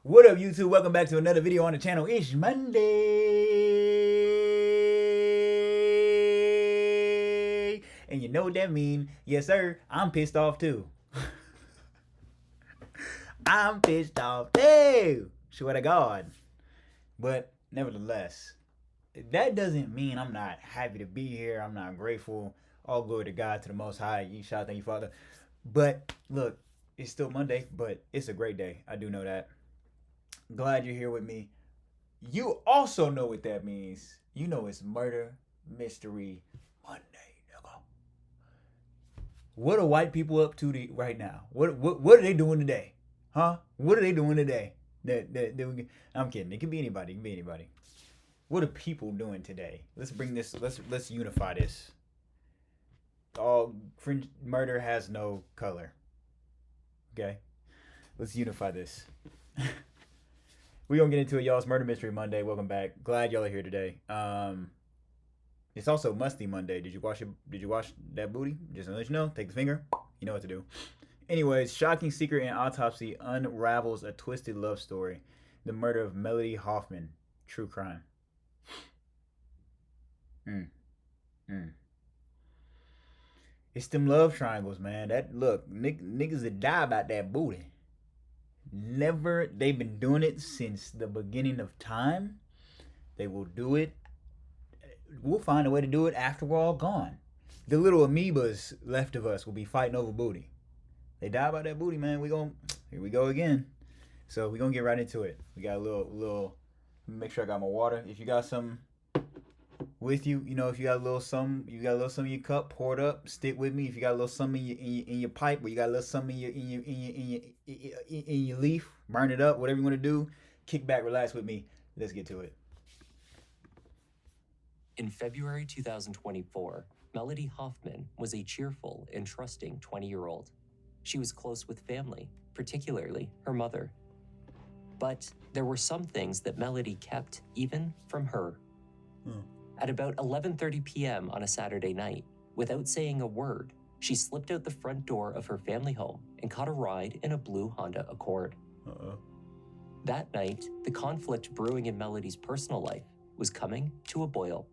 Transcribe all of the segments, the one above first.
What up, YouTube? Welcome back to another video on the channel. It's Monday. And you know what that means. Yes, sir. I'm pissed off too. I'm pissed off too. Swear to God. But nevertheless, that doesn't mean I'm not happy to be here. I'm not grateful. All glory to God, to the Most High. You shout, thank you, Father. But look, it's still Monday, but it's a great day. I do know that. Glad you're here with me. You also know what that means. You know it's Murder Mystery Monday, nigga. What are white people up to right now? What are they doing today? Huh? What are they doing today? I'm kidding. It can be anybody. It can be anybody. What are people doing today? Let's bring this. Let's unify this. All fringe murder has no color. Okay, let's unify this. We're gonna get into it, y'all. It's Murder Mystery Monday. Welcome back. Glad y'all are here today. It's also Musty Monday. Did you wash that booty? Just to let you know, take the finger. You know what to do. Anyways, shocking secret and autopsy unravels a twisted love story. The murder of Melody Hoffman. True crime. It's them love triangles, man. That look, niggas that die about that booty. They've been doing it since the beginning of time. They will do it. We'll find a way to do it after we're all gone. The little amoebas left of us will be fighting over booty. They die about that booty, man. Here we go again. So we're gonna get right into it. We got a little make sure I got my water. If you got some with you, if you got a little something, in your cup, pour it up. Stick with me. If you got a little something in your pipe, or you got a little something in your leaf, burn it up. Whatever you want to do, kick back, relax with me. Let's get to it. In February 2024, Melody Hoffman was a cheerful and trusting 20-year-old. She was close with family, particularly her mother. But there were some things that Melody kept even from her. At about 11:30 p.m. on a Saturday night, without saying a word, she slipped out the front door of her family home and caught a ride in a blue Honda Accord. That night, the conflict brewing in Melody's personal life was coming to a boil.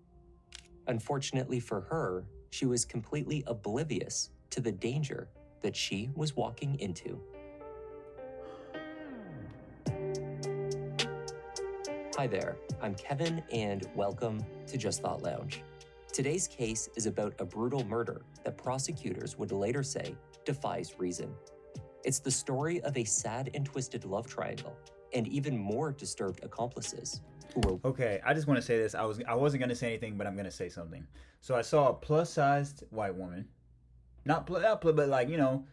Unfortunately for her, she was completely oblivious to the danger that she was walking into. Hi there, I'm Kevin, and welcome to Just Thought Lounge. Today's case is about a brutal murder that prosecutors would later say defies reason. It's the story of a sad and twisted love triangle, and even more disturbed accomplices who were... Okay, I just want to say this. I wasn't going to say anything, but I'm going to say something. So I saw a plus-sized white woman. But like, you know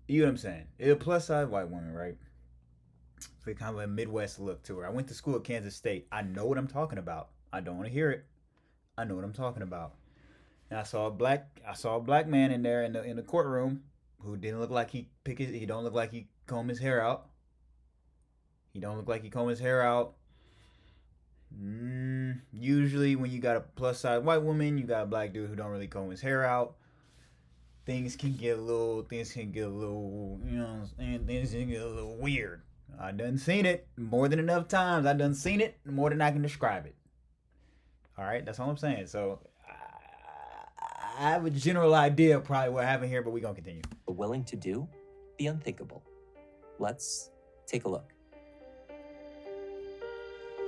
what I'm saying. A plus-sized white woman, right? With kind of a Midwest look to her. I went to school at Kansas State. I know what I'm talking about. I don't want to hear it. I know what I'm talking about. And I saw a black man in there in the courtroom who didn't look like he don't look like he combed his hair out. Usually when you got a plus size white woman, you got a black dude who don't really comb his hair out. Things can get a little, things can get a little weird. I done seen it more than enough times. I done seen it more than I can describe it. All right, that's all I'm saying. So I have a general idea of probably what happened here, but we're gonna continue. willing to do the unthinkable. Let's take a look.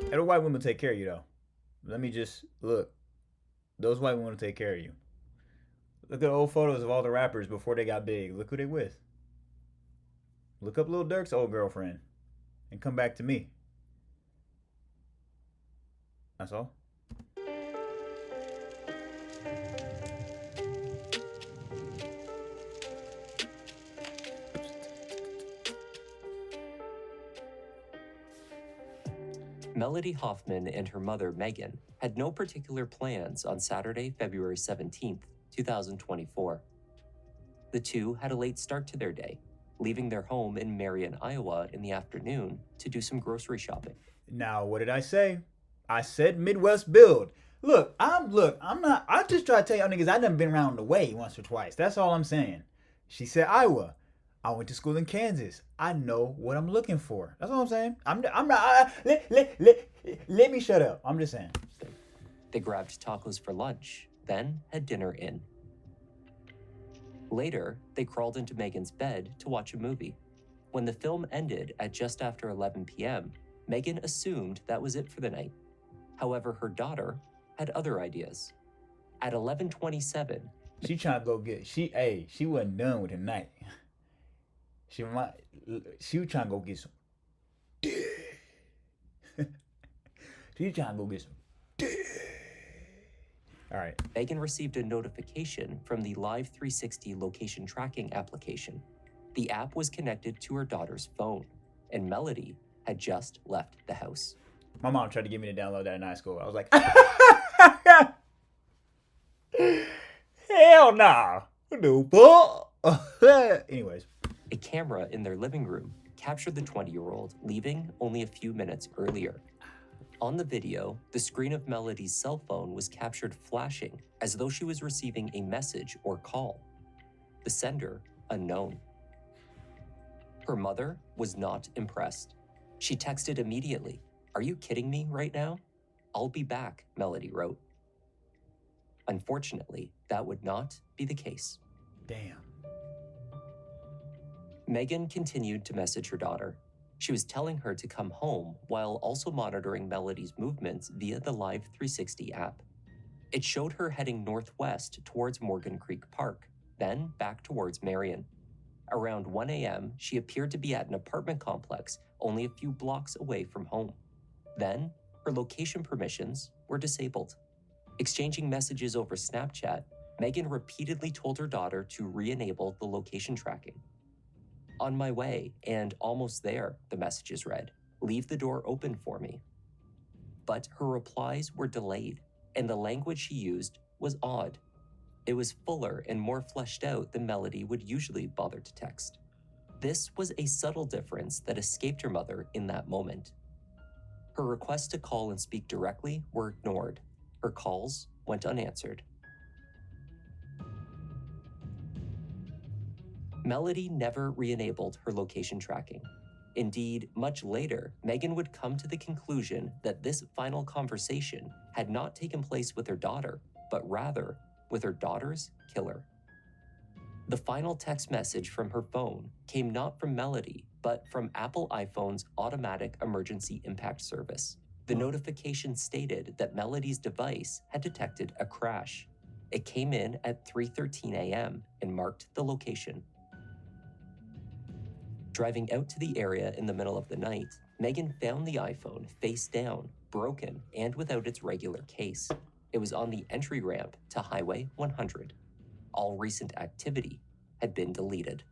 And a white woman will take care of you, though. Let me just look. Those white women will take care of you. Look at old photos of all the rappers before they got big. Look who they with. Look up Lil Durk's old girlfriend and come back to me. That's all. Melody Hoffman and her mother, Megan, had no particular plans on Saturday, February 17th, 2024. The two had a late start to their day, leaving their home in Marion, Iowa in the afternoon to do some grocery shopping. Now, what did I say? I said Midwest build. I just try to tell y'all niggas I done been around the way once or twice. That's all I'm saying. She said Iowa. I went to school in Kansas. I know what I'm looking for. That's what I'm saying. I'm not. Let me shut up. I'm just saying. They grabbed tacos for lunch, then had dinner in. Later, they crawled into Megan's bed to watch a movie. When the film ended at just after 11 p.m., Megan assumed that was it for the night. However, her daughter had other ideas. At 11:27, She trying to go get she wasn't done with the night. She might she was trying to go get some she trying to go get some All right. Megan received a notification from the Live 360 location tracking application. The app was connected to her daughter's phone, and Melody had just left the house. My mom tried to get me to download that in high school. I was like, hell nah. No. Anyways. A camera in their living room captured the 20-year-old leaving only a few minutes earlier. On the video, the screen of Melody's cell phone was captured flashing as though she was receiving a message or call. The sender, unknown. Her mother was not impressed. She texted immediately, "Are you kidding me right now? I'll be back," Melody wrote. Unfortunately, that would not be the case. Damn. Megan continued to message her daughter. She was telling her to come home while also monitoring Melody's movements via the Live 360 app. It showed her heading northwest towards Morgan Creek Park, then back towards Marion. Around 1 a.m., she appeared to be at an apartment complex only a few blocks away from home. Then, her location permissions were disabled. Exchanging messages over Snapchat, Megan repeatedly told her daughter to re-enable the location tracking. "On my way and almost there," the messages read. "Leave the door open for me." But her replies were delayed, and the language she used was odd. It was fuller and more fleshed out than Melody would usually bother to text. This was a subtle difference that escaped her mother in that moment. Her requests to call and speak directly were ignored. Her calls went unanswered. Melody never re-enabled her location tracking. Indeed, much later, Megan would come to the conclusion that this final conversation had not taken place with her daughter, but rather with her daughter's killer. The final text message from her phone came not from Melody, but from Apple iPhone's automatic emergency impact service. The notification stated that Melody's device had detected a crash. It came in at 3:13 a.m. and marked the location. Driving out to the area in the middle of the night, Megan found the iPhone face down, broken, and without its regular case. It was on the entry ramp to Highway 100. All recent activity had been deleted.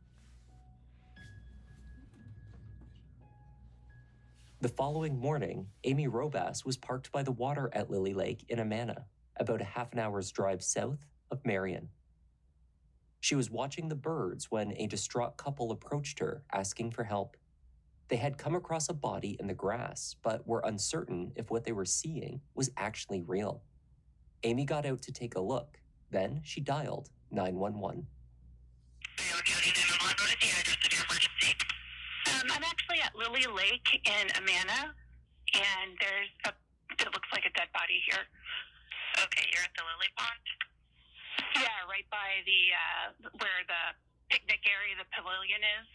The following morning, Amy Robass was parked by the water at Lily Lake in Amana, about a half an hour's drive south of Marion. She was watching the birds when a distraught couple approached her, asking for help. They had come across a body in the grass, but were uncertain if what they were seeing was actually real. Amy got out to take a look. Then she dialed 911. I'm actually at Lily Lake in Amana, and it looks like a dead body here. Okay, you're at the lily pond? Yeah, right by where the picnic area, the pavilion is.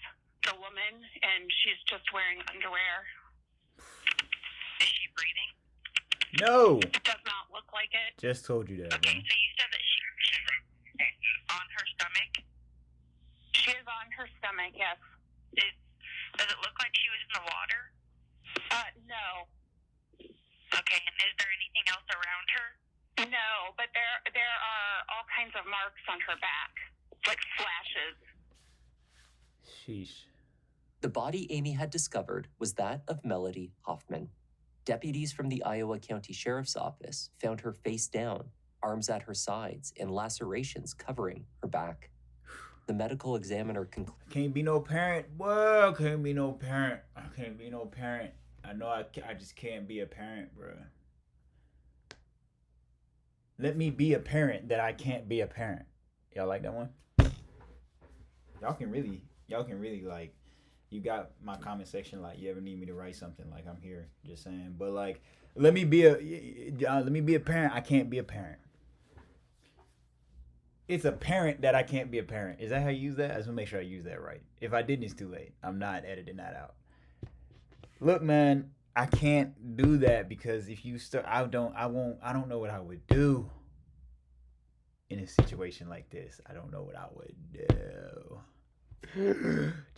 The woman, and she's just wearing underwear. Is she breathing? No. It does not look like it. Just told you that. Okay, Bro. so you said that she's on her stomach? She is on her stomach, yes. Does it look like she was in the water? No. Okay, and is there anything else around her? No, but there are all kinds of marks on her back, like flashes. Sheesh. The body Amy had discovered was that of Melody Hoffman. Deputies from the Iowa County Sheriff's Office found her face down, arms at her sides, and lacerations covering her back. The medical examiner concluded, Can't be no parent. Well, can't be no parent. I can't be no parent. I know I just can't be a parent, bro. Let me be a parent that I can't be a parent. Y'all like that one? Y'all can really y'all can really like, you got my comment section. Like, you ever need me to write something, like I'm here. Just saying. But like, let me be a parent. I can't be a parent. It's apparent that I can't be a parent. Is that how you use that? I just want to make sure I use that right. If I didn't, it's too late. I'm not editing that out. Look, man, I can't do that because if you start, I don't know what I would do in a situation like this. I don't know what I would do.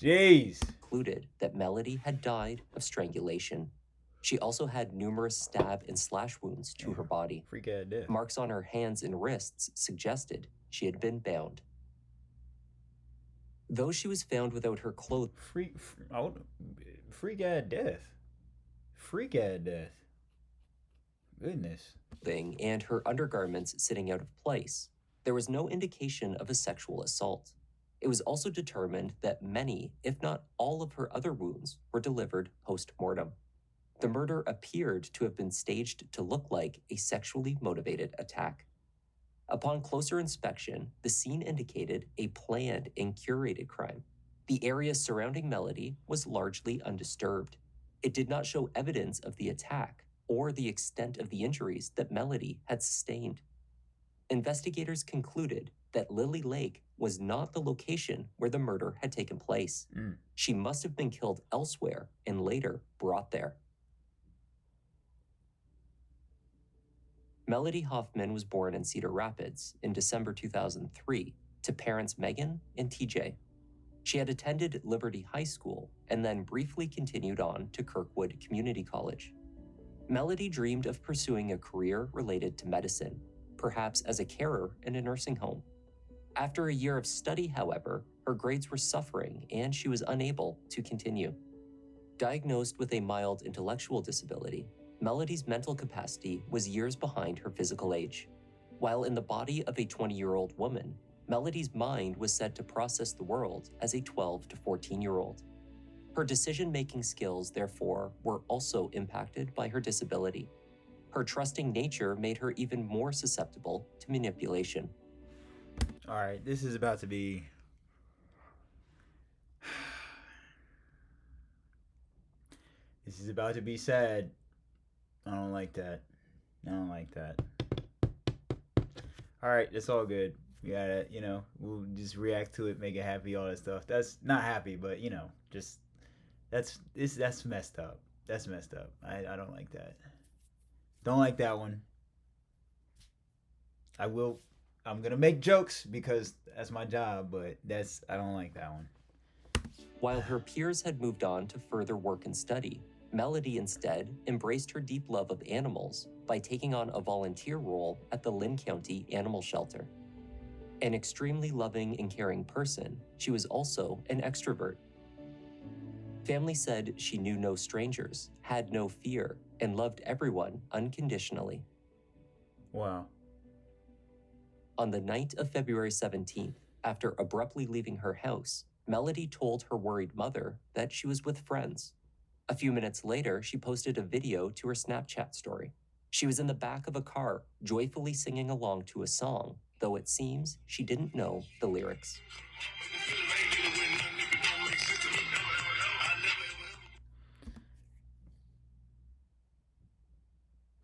Jeez. Concluded that Melody had died of strangulation. She also had numerous stab and slash wounds to her body. Freak out death. Marks on her hands and wrists suggested she had been bound. Though she was found without her clothes, Freak out death. Freak out death. Goodness. and her undergarments sitting out of place, there was no indication of a sexual assault. It was also determined that many, if not all of her other wounds, were delivered post-mortem. The murder appeared to have been staged to look like a sexually motivated attack. Upon closer inspection, the scene indicated a planned and curated crime. The area surrounding Melody was largely undisturbed. It did not show evidence of the attack or the extent of the injuries that Melody had sustained. Investigators concluded that Lily Lake was not the location where the murder had taken place. She must have been killed elsewhere and later brought there. Melody Hoffman was born in Cedar Rapids in December 2003 to parents Megan and TJ. She had attended Liberty High School and then briefly continued on to Kirkwood Community College. Melody dreamed of pursuing a career related to medicine, perhaps as a carer in a nursing home. After a year of study, however, her grades were suffering and she was unable to continue. Diagnosed with a mild intellectual disability, Melody's mental capacity was years behind her physical age. While in the body of a 20-year-old woman, Melody's mind was said to process the world as a 12 to 14-year-old. Her decision-making skills, therefore, were also impacted by her disability. Her trusting nature made her even more susceptible to manipulation. All right, this is about to be... This is about to be sad. I don't like that. I don't like that. All right, it's all good. We gotta, we'll just react to it, make it happy, all that stuff. That's not happy, but just that's messed up. That's messed up. I don't like that. Don't like that one. I'm gonna make jokes because that's my job, but I don't like that one. While her peers had moved on to further work and study, Melody instead embraced her deep love of animals by taking on a volunteer role at the Lynn County Animal Shelter. An extremely loving and caring person, she was also an extrovert. Family said she knew no strangers, had no fear, and loved everyone unconditionally. Wow. On the night of February 17th, after abruptly leaving her house, Melody told her worried mother that she was with friends. A few minutes later, she posted a video to her Snapchat story. She was in the back of a car, joyfully singing along to a song, though it seems she didn't know the lyrics.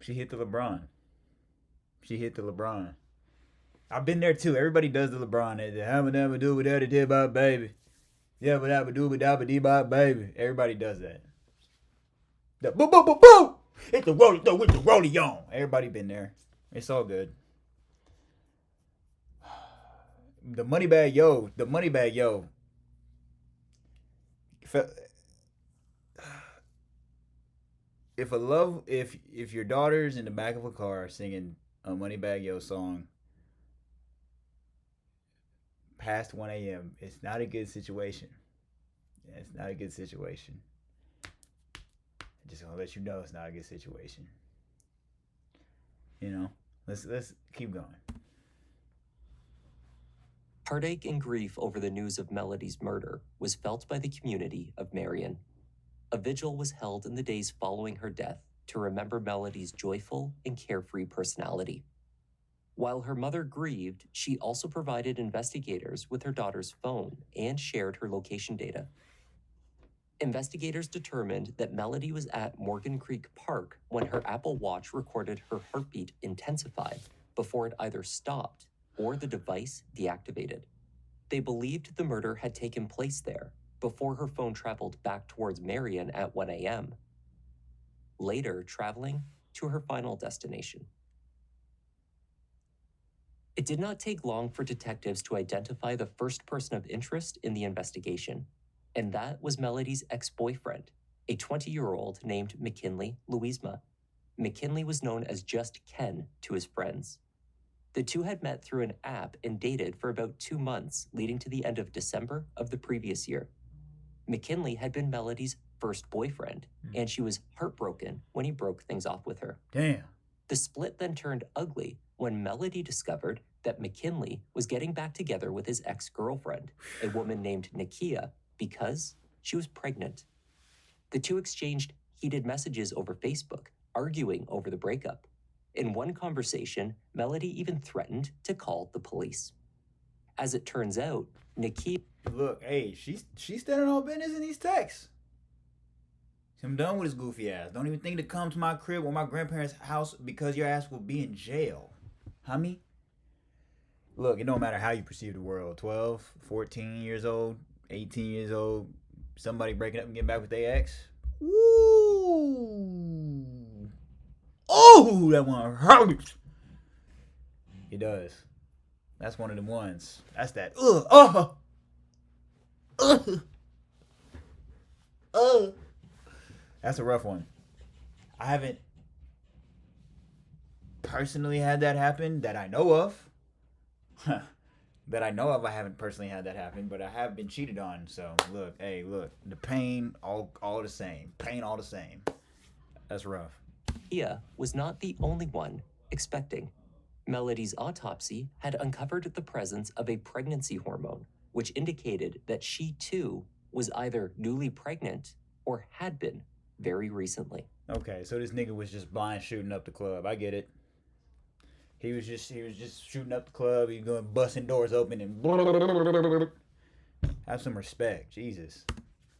She hit the LeBron. I've been there too. Everybody does the LeBron. How would never do without it, did by baby. Yeah, but I would do without it, did by baby. Everybody does that. The boo boo boo boo. It's the rolling though with the rolling on. Everybody been there. It's all good. The money bag yo. If your daughter's in the back of a car singing a Moneybag Yo song past 1 a.m., it's not a good situation. Yeah, it's not a good situation. I just want to let you know it's not a good situation. Let's keep going. Heartache and grief over the news of Melody's murder was felt by the community of Marion. A vigil was held in the days following her death to remember Melody's joyful and carefree personality. While her mother grieved, she also provided investigators with her daughter's phone and shared her location data. Investigators determined that Melody was at Morgan Creek Park when her Apple Watch recorded her heartbeat intensify before it either stopped or the device deactivated. They believed the murder had taken place there before her phone traveled back towards Marion at 1 a.m., later traveling to her final destination. It did not take long for detectives to identify the first person of interest in the investigation, and that was Melody's ex-boyfriend, a 20-year-old named McKinley Louisma. McKinley was known as just Ken to his friends. The two had met through an app and dated for about 2 months, leading to the end of December of the previous year. McKinley had been Melody's first boyfriend, and she was heartbroken when he broke things off with her. Damn. The split then turned ugly when Melody discovered that McKinley was getting back together with his ex-girlfriend, a woman named Nakia, because she was pregnant. The two exchanged heated messages over Facebook, arguing over the breakup. In one conversation, Melody even threatened to call the police. As it turns out, Nakia... Look, hey, she's standing on business in these texts. I'm done with his goofy ass. Don't even think to come to my crib or my grandparents' house because your ass will be in jail. Homie? Look, it don't matter how you perceive the world. 12, 14 years old, 18 years old, somebody breaking up and getting back with their ex. Woo! Oh, that one hurts. It does. That's one of them ones. That's that. That's a rough one. I haven't personally had that happen that I know of. That I know of, I haven't personally had that happen, but I have been cheated on. So look, the pain all the same. Pain all the same. That's rough. Nakia was not the only one expecting. Melody's autopsy had uncovered the presence of a pregnancy hormone, which indicated that she too was either newly pregnant or had been very recently. Okay, so this nigga was just blind shooting up the club. I get it. He was just shooting up the club. He was going busting doors open and have some respect. Jesus.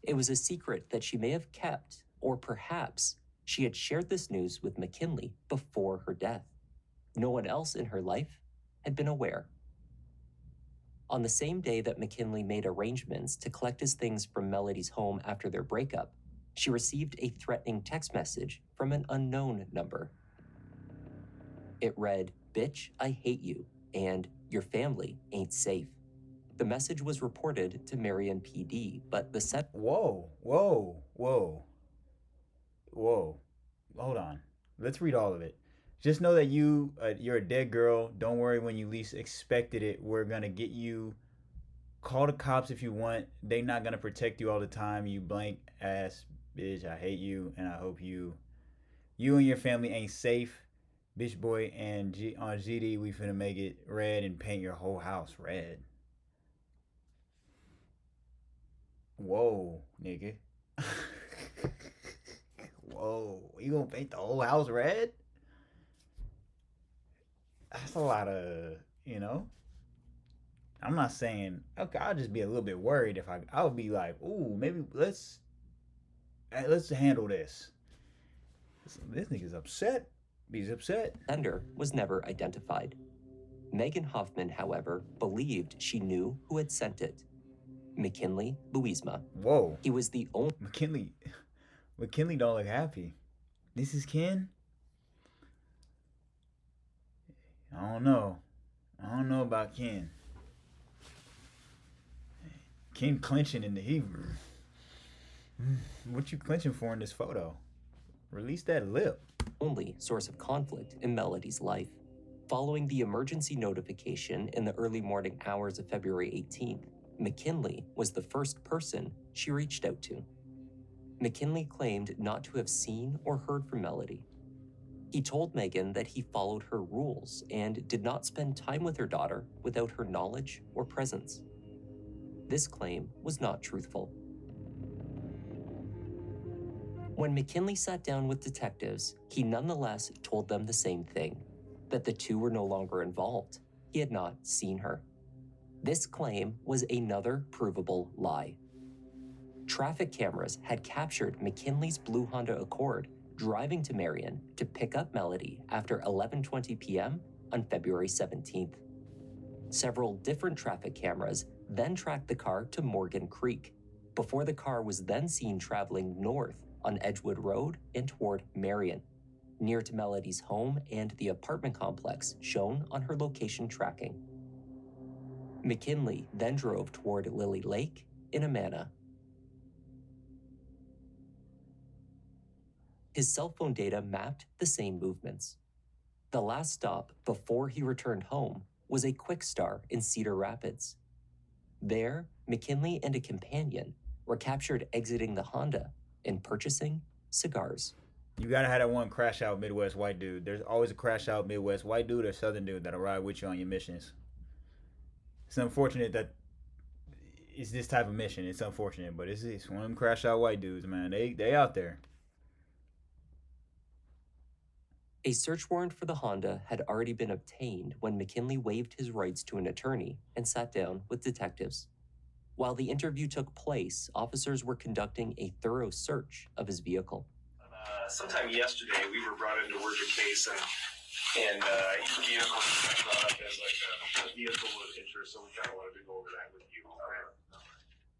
It was a secret that she may have kept, or perhaps she had shared this news with McKinley before her death. No one else in her life had been aware. On the same day that McKinley made arrangements to collect his things from Melody's home after their breakup, she received a threatening text message from an unknown number. It read, "Bitch, I hate you, and your family ain't safe." The message was reported to Marion PD, but the Whoa. Hold on. Let's read all of it. Just know that you're a dead girl. Don't worry when you least expected it. We're gonna get you. Call the cops if you want. They not gonna protect you all the time. You blank ass bitch. I hate you, and I hope you and your family ain't safe. Bitch boy and on GD, we finna make it red and paint your whole house red. Whoa, nigga. Whoa, you gonna paint the whole house red? That's a lot of, I'm not saying, okay, I'll just be a little bit worried if I would be like, ooh, maybe let's handle this. This nigga's upset. He's upset. sender was never identified. Megan Hoffman, however, believed she knew who had sent it. McKinley Louisma. Whoa. He was the only... McKinley don't look happy. This is Ken? I don't know about Ken. Ken clenching in the Hebrew. What you clenching for in this photo? Release that lip. Only source of conflict in Melody's life. Following the emergency notification in the early morning hours of February 18th, McKinley was the first person she reached out to. McKinley claimed not to have seen or heard from Melody. He told Megan that he followed her rules and did not spend time with her daughter without her knowledge or presence. This claim was not truthful. When McKinley sat down with detectives, he nonetheless told them the same thing, that the two were no longer involved. He had not seen her. This claim was another provable lie. Traffic cameras had captured McKinley's blue Honda Accord driving to Marion to pick up Melody after 11:20 p.m. on February 17th. Several different traffic cameras then tracked the car to Morgan Creek, before the car was then seen traveling north on Edgewood Road and toward Marion, near to Melody's home and the apartment complex shown on her location tracking. McKinley then drove toward Lily Lake in Amana. His cell phone data mapped the same movements. The last stop before he returned home was a Quick Star in Cedar Rapids. There, McKinley and a companion were captured exiting the Honda and purchasing cigars. You gotta have that one crash out Midwest white dude. There's always a crash out Midwest white dude or Southern dude that'll ride with you on your missions. It's unfortunate that it's this type of mission. It's unfortunate, but it's one of them crash out white dudes, man. They out there. A search warrant for the Honda had already been obtained when McKinley waived his rights to an attorney and sat down with detectives. While the interview took place, officers were conducting a thorough search of his vehicle. Sometime yesterday, we were brought in to work a case, and your vehicle was brought up as like a vehicle of interest, so we kind of wanted to go over that with you.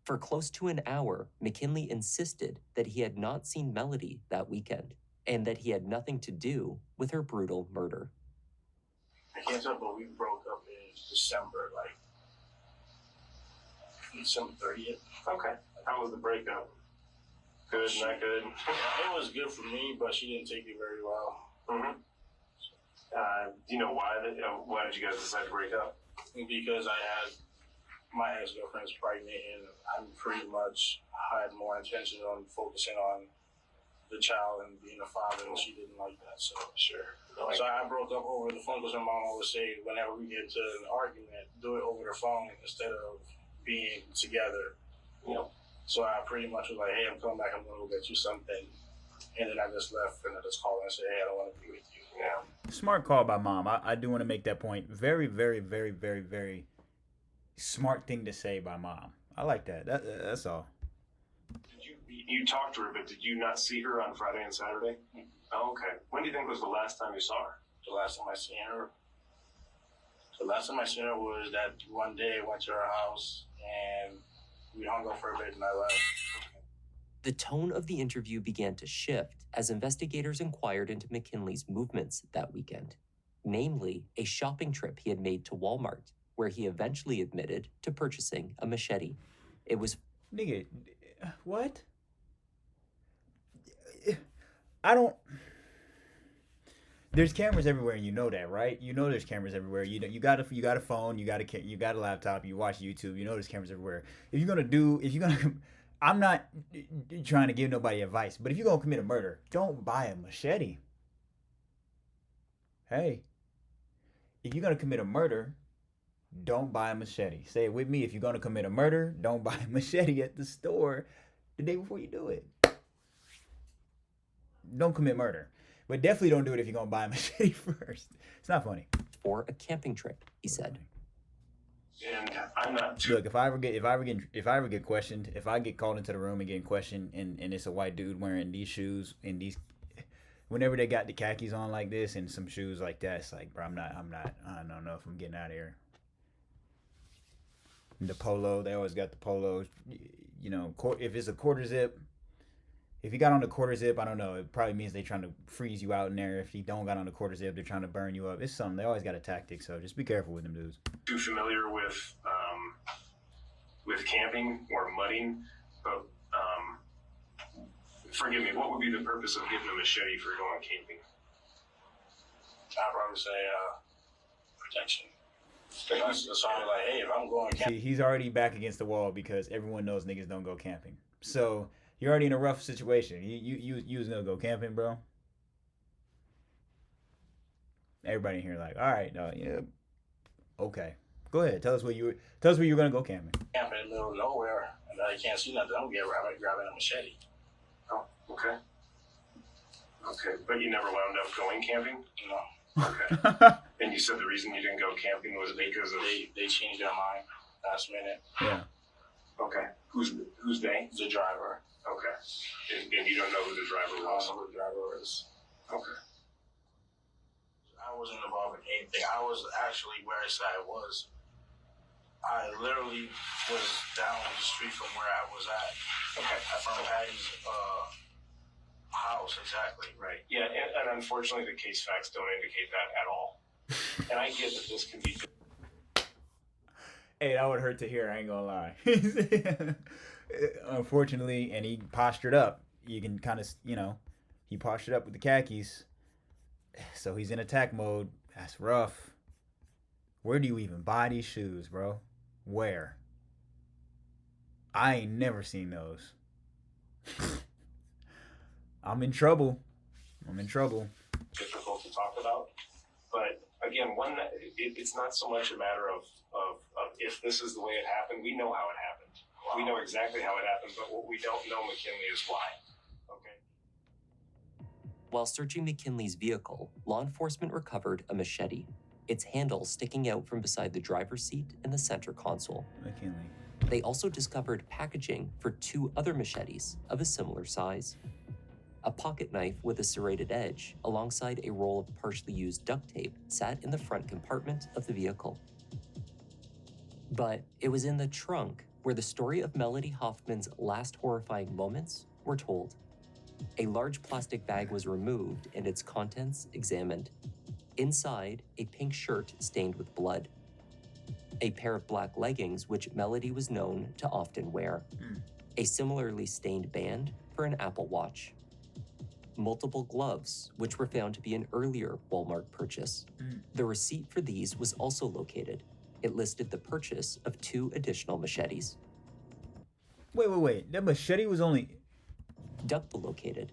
For close to an hour, McKinley insisted that he had not seen Melody that weekend, and that he had nothing to do with her brutal murder. I can't tell, but we broke up in December, like December 30th. Okay. How was the breakup? Good, not good? It was good for me, but she didn't take it very well. Mm-hmm. Do you know why? Why did you guys decide to break up? Because I had my ex-girlfriend was pregnant, and I pretty much had more intention on focusing on the child and being a father, and she didn't like that. So Sure. so I broke up over the phone because my mom always say, whenever we get to an argument, do it over the phone instead of being together. You know. So I pretty much was like, hey, I'm coming back, I'm going to go get you something. And then I just left, and I just called her and said, hey, I don't want to be with you. Yeah. Smart call by mom. I do want to make that point. Very, very, very, very, very smart thing to say by mom. I like that. That's all. Did you talked to her, but did you not see her on Friday and Saturday? Oh, okay. When do you think was the last time you saw her? The last time I seen her was that one day I went to her house, and we hung out for a bit, and I left. The tone of the interview began to shift as investigators inquired into McKinley's movements that weekend, namely a shopping trip he had made to Walmart, where he eventually admitted to purchasing a machete. It was... Nigga, what? I don't... There's cameras everywhere, and you know that, right? You know there's cameras everywhere. You got a phone, you got a laptop, you watch YouTube. You know there's cameras everywhere. If you're gonna, I'm not trying to give nobody advice, but if you're gonna commit a murder, don't buy a machete. Hey, if you're gonna commit a murder, don't buy a machete. Say it with me. If you're gonna commit a murder, don't buy a machete at the store the day before you do it. Don't commit murder. But definitely don't do it if you're gonna buy a machete first. It's not funny. For a camping trip, he said. And I'm not too... Look, if I ever get questioned, if I get called into the room and getting questioned, and it's a white dude wearing these shoes and these, whenever they got the khakis on like this and some shoes like that, it's like, bro, I don't know if I'm getting out of here. The polo, they always got the polos. You know, if it's a quarter zip. If you got on the quarter zip, I don't know. It probably means they're trying to freeze you out in there. If you don't got on the quarter zip, they're trying to burn you up. It's something. They always got a tactic, so just be careful with them dudes. Too familiar with camping or mudding, but forgive me. What would be the purpose of getting a machete for going camping? I'd probably say protection. That's why I'm like, hey, if I'm going camping. See, he's already back against the wall because everyone knows niggas don't go camping. So you're already in a rough situation. You was gonna go camping, bro. Everybody in here like, all right, no, yeah, okay. Go ahead. Tell us where you're gonna go camping. Camping in the middle of nowhere, and I can't see nothing. I'm grabbing a machete. Oh, okay. Okay, but you never wound up going camping? No. Okay. And you said the reason you didn't go camping was because of They changed their mind last minute. Yeah. Okay. Who's they? The driver. Okay. And you don't know who the driver I was? don't know who the driver is. Okay. I wasn't involved in anything. I was actually where I said I was. I literally was down the street from where I was at. Okay. From Patty's house, exactly. Right. Yeah, and unfortunately the case facts don't indicate that at all. And I get that this can be... Hey, that would hurt to hear, I ain't gonna lie. Unfortunately, and he postured up. You can kind of, he postured up with the khakis. So he's in attack mode. That's rough. Where do you even buy these shoes, bro? Where? I ain't never seen those. I'm in trouble. difficult to talk about. But again, it's not so much a matter of if this is the way it happened. We know how it happened. Wow. We know exactly how it happened, but what we don't know, McKinley, is why. Okay. While searching McKinley's vehicle, law enforcement recovered a machete, its handle sticking out from beside the driver's seat and the center console. McKinley. They also discovered packaging for 2 other machetes of a similar size. A pocket knife with a serrated edge, alongside a roll of partially used duct tape, sat in the front compartment of the vehicle. But it was in the trunk where the story of Melody Hoffman's last horrifying moments were told. A large plastic bag was removed and its contents examined. Inside, a pink shirt stained with blood. A pair of black leggings, which Melody was known to often wear. A similarly stained band for an Apple Watch. Multiple gloves, which were found to be an earlier Walmart purchase. The receipt for these was also located. It listed the purchase of 2 additional machetes. Wait. That machete was only... Double located.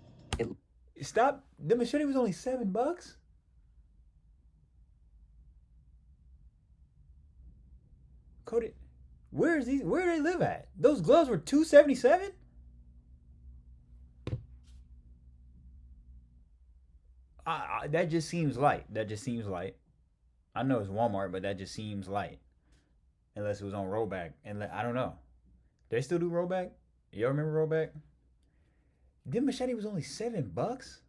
Stop. The machete was only $7? Cody, where do they live at? Those gloves were $277? That just seems light. I know it's Walmart, but that just seems light. Unless it was on rollback. And I don't know. They still do rollback? Y'all remember rollback? The machete was only $7?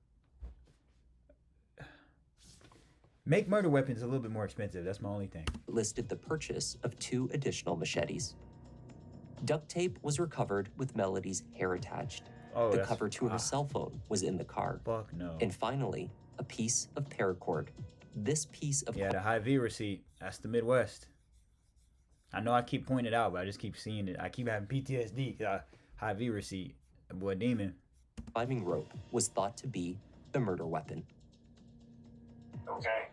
Make murder weapons a little bit more expensive. That's my only thing. Listed the purchase of 2 additional machetes. Duct tape was recovered with Melody's hair attached. Oh, the cover to her cell phone was in the car. Fuck no. And finally, a piece of paracord. This piece of... Yeah, the Hy-Vee receipt. That's the Midwest. I know I keep pointing it out, but I just keep seeing it. I keep having PTSD. Hy-Vee receipt. Boy, demon. Climbing rope was thought to be the murder weapon. Okay.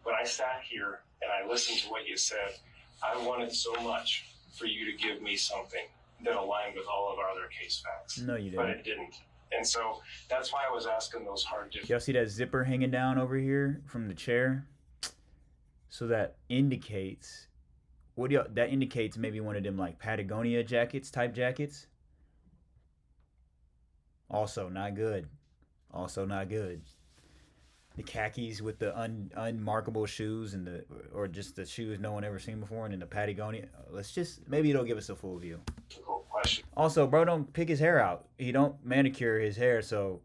When I sat here and I listened to what you said, I wanted so much for you to give me something that aligned with all of our other case facts. No, you didn't. But it didn't. And so that's why I was asking those hard different... Y'all see that zipper hanging down over here from the chair? So that indicates... that indicates maybe one of them like Patagonia type jackets. Also not good. The khakis with the unmarkable shoes or just the shoes no one ever seen before, and then the Patagonia. Maybe it'll give us a full view. Question. Also, bro, don't pick his hair out. He don't manicure his hair, so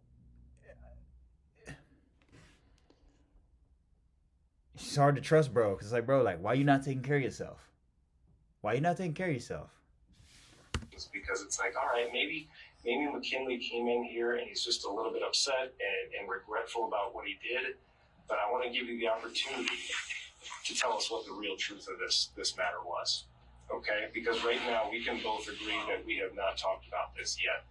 it's hard to trust, bro. Cause it's like, bro, why you not taking care of yourself? It's because it's like, all right, maybe McKinley came in here and he's just a little bit upset and regretful about what he did. But I want to give you the opportunity to tell us what the real truth of this matter was. Okay? Because right now we can both agree that we have not talked about this yet.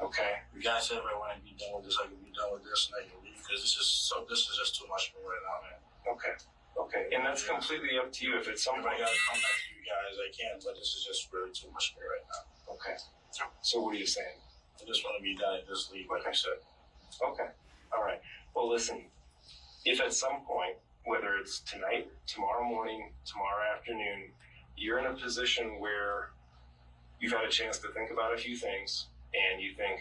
Okay? You guys said if I want to be done with this, I can be done with this and I can leave because this is just too much for me right now, man. Okay. And that's completely up to you. If it's something I gotta come back to you guys, I can, but this is just really too much for me right now. Okay. So what are you saying? I just want to be done and just leave, like I said. Okay. All right. Well, listen, if at some point, whether it's tonight, tomorrow morning, tomorrow afternoon, you're in a position where you've had a chance to think about a few things and you think,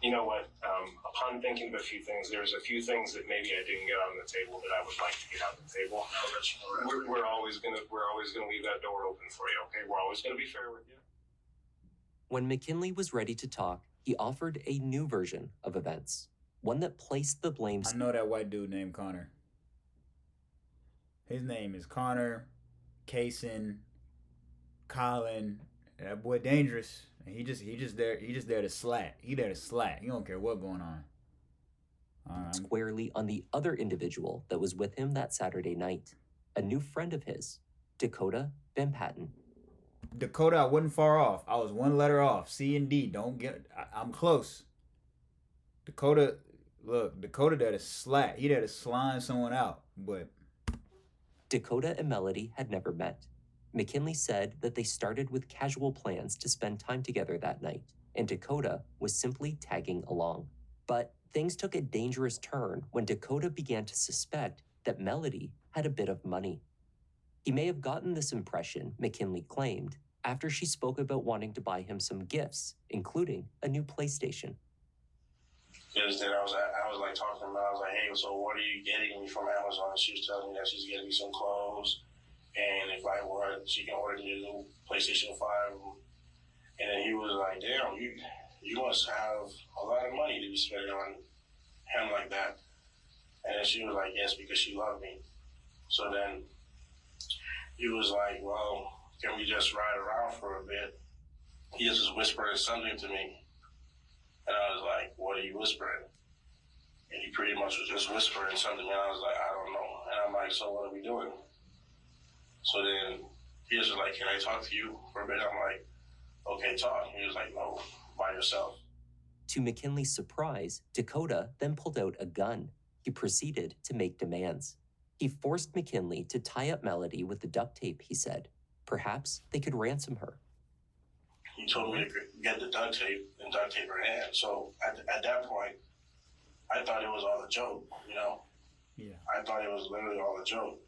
You know what? Upon thinking of a few things, there's a few things that maybe I didn't get on the table that I would like to get on the table. We're always gonna leave that door open for you. Okay, we're always gonna be fair with you. When McKinley was ready to talk, he offered a new version of events, one that placed the blame. I know that white dude named Connor. His name is Connor, Kaysen, Colin. That boy dangerous. He just there to slack. He there to slack. He don't care what's going on. Squarely on the other individual that was with him that Saturday night, a new friend of his, Dakota Van Patten. Dakota, I wasn't far off. I was one letter off. C and D. I'm close. Dakota, look, Dakota there to slack. He there to slime someone out. But Dakota and Melody had never met. McKinley said that they started with casual plans to spend time together that night, and Dakota was simply tagging along. But things took a dangerous turn when Dakota began to suspect that Melody had a bit of money. He may have gotten this impression, McKinley claimed, after she spoke about wanting to buy him some gifts, including a new PlayStation. Because then I was like talking to her, I was like, hey, so what are you getting me from Amazon? She was telling me that she's getting me some clothes, and if I want, she can order me a new PlayStation 5. And then he was like, damn, you must have a lot of money to be spending on him like that. And then she was like, yes, because she loved me. So then he was like, well, can we just ride around for a bit? He just was whispering something to me. And I was like, what are you whispering? And he pretty much was just whispering something. And I was like, I don't know. And I'm like, so what are we doing? So then he was just like, can I talk to you for a bit? I'm like, okay, talk. He was like, no, by yourself. To McKinley's surprise, Dakota then pulled out a gun. He proceeded to make demands. He forced McKinley to tie up Melody with the duct tape, he said. Perhaps they could ransom her. He told me to get the duct tape and duct tape her hand. So at that point, I thought it was all a joke, you know? yeah. I thought it was literally all a joke.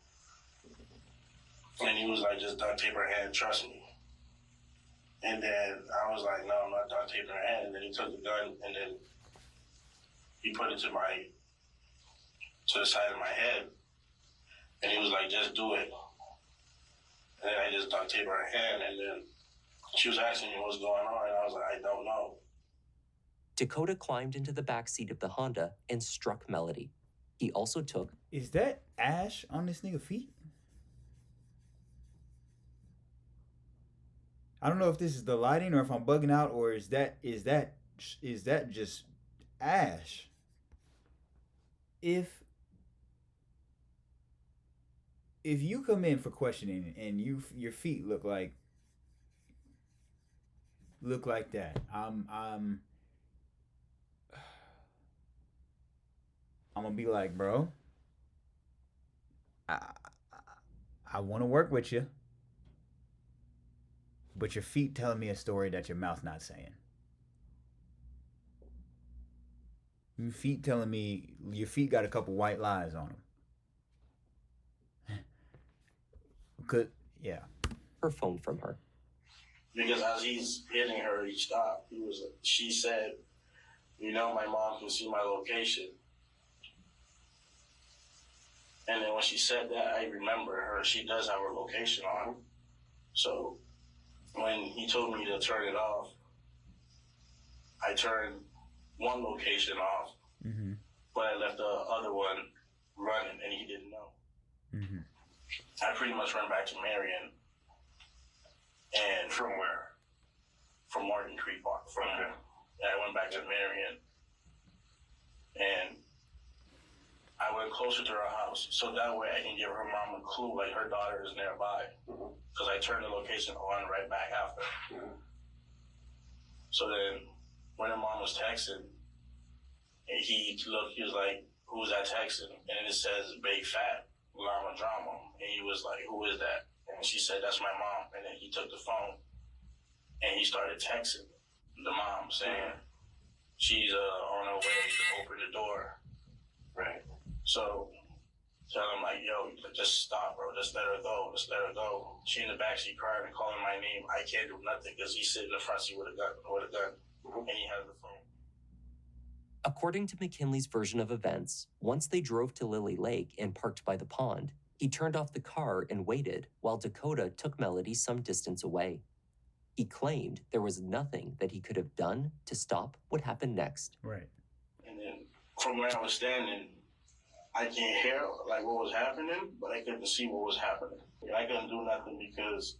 And he was like, just duct tape her hand, trust me. And then I was like, no, I'm not duct taping her hand. And then he took the gun and then he put it to the side of my head. And he was like, just do it. And then I just duct taped her hand, and then she was asking me what's going on, and I was like, I don't know. Dakota climbed into the back seat of the Honda and struck Melody. He also took... Is that ash on this nigga feet? I don't know if this is the lighting or if I'm bugging out, or is that just ash? If you come in for questioning and your feet look like that, I'm gonna be like, bro, I want to work with you, but your feet telling me a story that your mouth not saying. Your feet telling me your feet got a couple white lies on them. Good, yeah. her phone from her. Because as he's hitting her, he stopped. She said, you know, my mom can see my location. And then when she said that, I remember her. She does have her location on. So when he told me to turn it off, I turned one location off, Mm-hmm. but I left the other one running, and he didn't know. Mm-hmm. I pretty much ran back to Marion. And From where? From Martin Creek Park. Yeah, I went back to Marion. And I went closer to her house, so that way I can give her mom a clue, like her daughter is nearby. Because I turned the location on right back after. So then, when her mom was texting, and he was like, who's that texting? And it says, Big Fat Llama Drama. And he was like, who is that? And she said, that's my mom. And then he took the phone, and he started texting the mom, saying, she's on her way to open the door. Right. So tell him, like, yo, just stop, bro. Just let her go. Just let her go. She in the backseat crying and calling my name. I can't do nothing because he's sitting in the front seat with a gun. And he has the phone. According to McKinley's version of events, once they drove to Lily Lake and parked by the pond, he turned off the car and waited while Dakota took Melody some distance away. He claimed there was nothing that he could have done to stop what happened next. Right. And then from where I was standing, I can't hear like what was happening, but I couldn't see what was happening. I couldn't do nothing because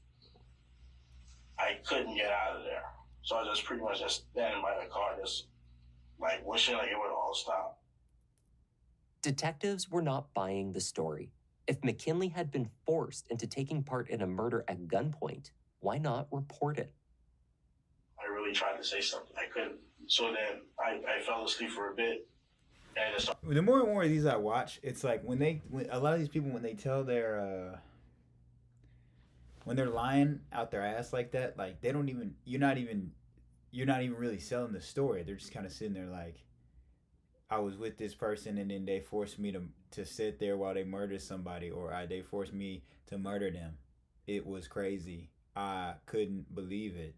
I couldn't get out of there. So I just pretty much just standing by the car, just like wishing like it would all stop. Detectives were not buying the story. If McKinley had been forced into taking part in a murder at gunpoint, why not report it? I really tried to say something. I couldn't. So then I fell asleep for a bit. And it started. The more and more of these I watch, it's like when a lot of these people, when they tell when they're lying out their ass like that, like they don't even, you're not even really selling the story. They're just kind of sitting there like, I was with this person and then they forced me to sit there while they murdered somebody, or they forced me to murder them. It was crazy. I couldn't believe it.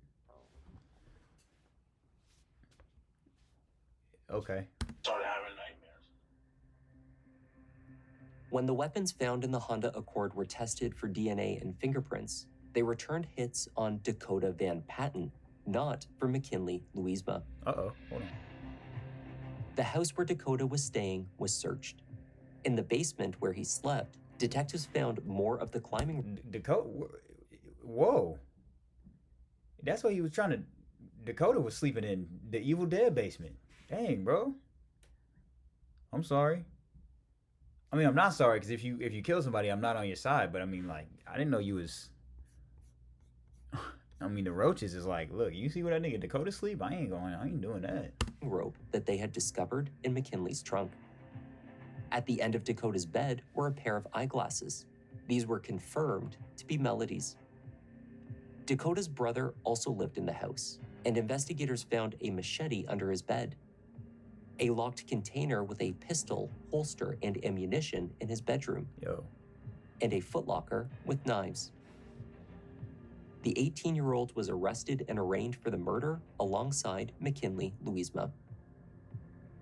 Okay. Started having nightmares. When the weapons found in the Honda Accord were tested for DNA and fingerprints, they returned hits on Dakota Van Patten, not for McKinley Louisma. Uh-oh. Hold on. The house where Dakota was staying was searched. In the basement where he slept, detectives found more of the climbing... Dakota... Whoa. That's what he was trying to... Dakota was sleeping in the Evil Dead basement. Dang, bro. I'm sorry. I mean, I'm not sorry, because if you kill somebody, I'm not on your side. But I mean, like, I didn't know you was... I mean, the roaches is like, look, you see what that nigga Dakota sleep? I ain't doing that. Rope that they had discovered in McKinley's trunk. At the end of Dakota's bed were a pair of eyeglasses. These were confirmed to be Melody's. Dakota's brother also lived in the house, and investigators found a machete under his bed, a locked container with a pistol, holster, and ammunition in his bedroom, and a footlocker with knives. The 18-year-old was arrested and arraigned for the murder alongside McKinley Louisma.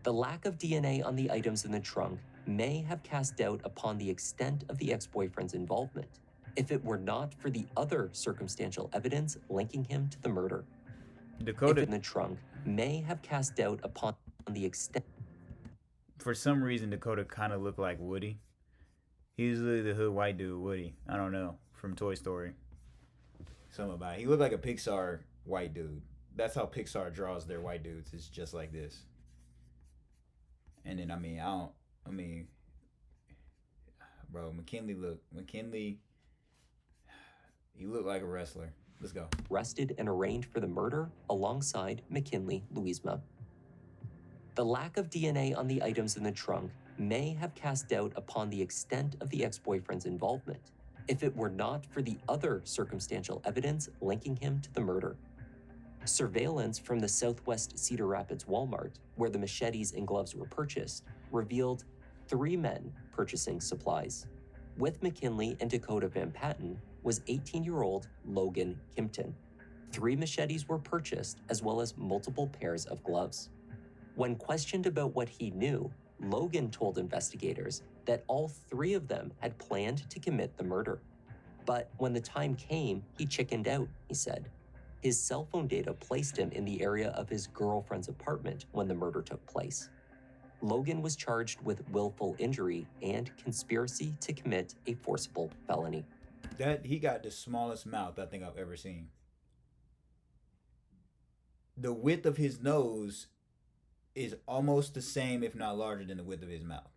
The lack of DNA on the items in the trunk may have cast doubt upon the extent of the ex-boyfriend's involvement, if it were not for the other circumstantial evidence linking him to the murder. Dakota in the trunk may have cast doubt upon the extent. For some reason, Dakota kind of looked like Woody. He's literally the hood white dude, Woody. I don't know, from Toy Story. Something about it. He looked like a Pixar white dude. That's how Pixar draws their white dudes. It's just like this. And then bro, McKinley, he looked like a wrestler. Let's go. Arrested and arraigned for the murder alongside McKinley Louisma. The lack of DNA on the items in the trunk may have cast doubt upon the extent of the ex-boyfriend's involvement, if it were not for the other circumstantial evidence linking him to the murder. Surveillance from the Southwest Cedar Rapids Walmart, where the machetes and gloves were purchased, revealed 3 men purchasing supplies. With McKinley and Dakota Van Patten was 18-year-old Logan Kimpton. 3 machetes were purchased, as well as multiple pairs of gloves. When questioned about what he knew, Logan told investigators that all 3 of them had planned to commit the murder. But when the time came, he chickened out, he said. His cell phone data placed him in the area of his girlfriend's apartment when the murder took place. Logan was charged with willful injury and conspiracy to commit a forcible felony. That he got the smallest mouth I think I've ever seen. The width of his nose is almost the same, if not larger, than the width of his mouth.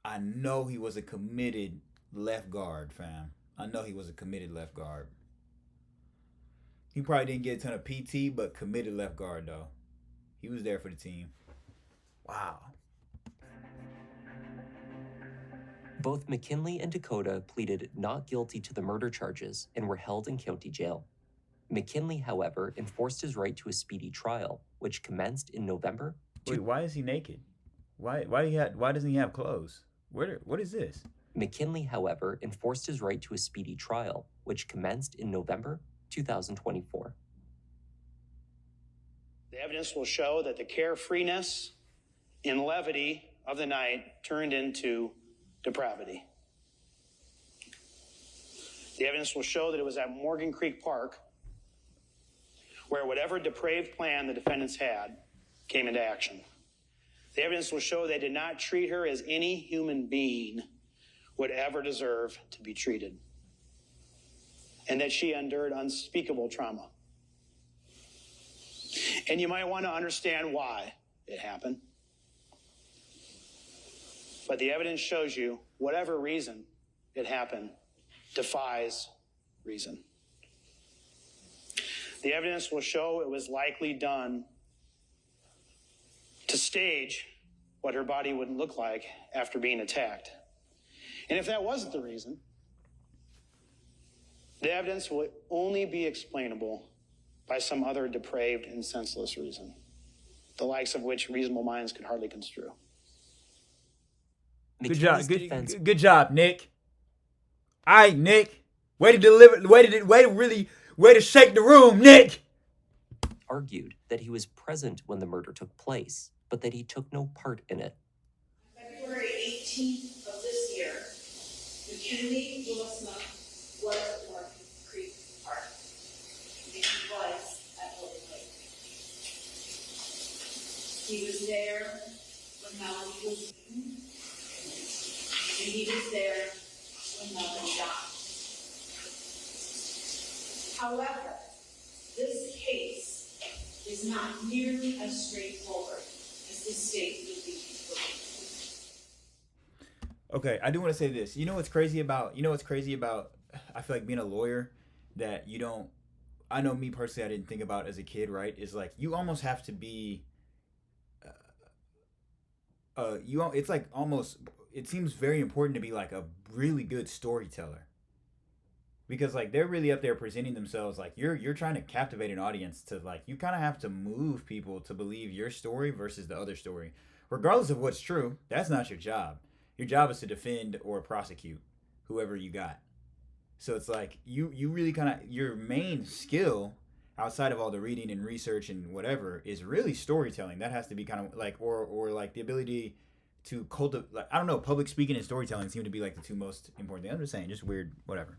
I know he was a committed left guard, fam. I know he was a committed left guard. He probably didn't get a ton of PT, but committed left guard, though. He was there for the team. Wow. Both McKinley and Dakota pleaded not guilty to the murder charges and were held in county jail. McKinley, however, enforced his right to a speedy trial, which commenced in November. Wait, why is he naked? Why doesn't he have clothes? What is this? McKinley, however, enforced his right to a speedy trial, which commenced in November 2024. The evidence will show that the carefreeness and levity of the night turned into depravity. The evidence will show that it was at Morgan Creek Park where whatever depraved plan the defendants had came into action. The evidence will show they did not treat her as any human being would ever deserve to be treated, and that she endured unspeakable trauma. And you might want to understand why it happened. But the evidence shows you whatever reason it happened defies reason. The evidence will show it was likely done to stage what her body would look like after being attacked. And if that wasn't the reason, the evidence would only be explainable by some other depraved and senseless reason, the likes of which reasonable minds could hardly construe. Good job. Good job, Nick. All right, Nick. Way to deliver. Way to shake the room, Nick. Argued that he was present when the murder took place, but that he took no part in it. February 18th of this year, McKinley Lewisma was at Morgan Creek Park. And he was at Holy Lake. He was there when Melody was beaten, and he was there when Melody died. However, this case is not nearly as straightforward as the state would be believed. Okay, I do want to say this. You know what's crazy about? I feel like being a lawyer that you don't. I know me personally, I didn't think about as a kid. Right? Is like you almost have to be. It's like almost. It seems very important to be like a really good storyteller. Because like they're really up there presenting themselves like you're trying to captivate an audience to like you kind of have to move people to believe your story versus the other story, regardless of what's true. That's not your job. Your job is to defend or prosecute whoever you got. So it's like you really kind of your main skill outside of all the reading and research and whatever is really storytelling. That has to be kind of like or like the ability to cultivate. Like, I don't know. Public speaking and storytelling seem to be like the two most important things. I'm just saying, just weird, whatever.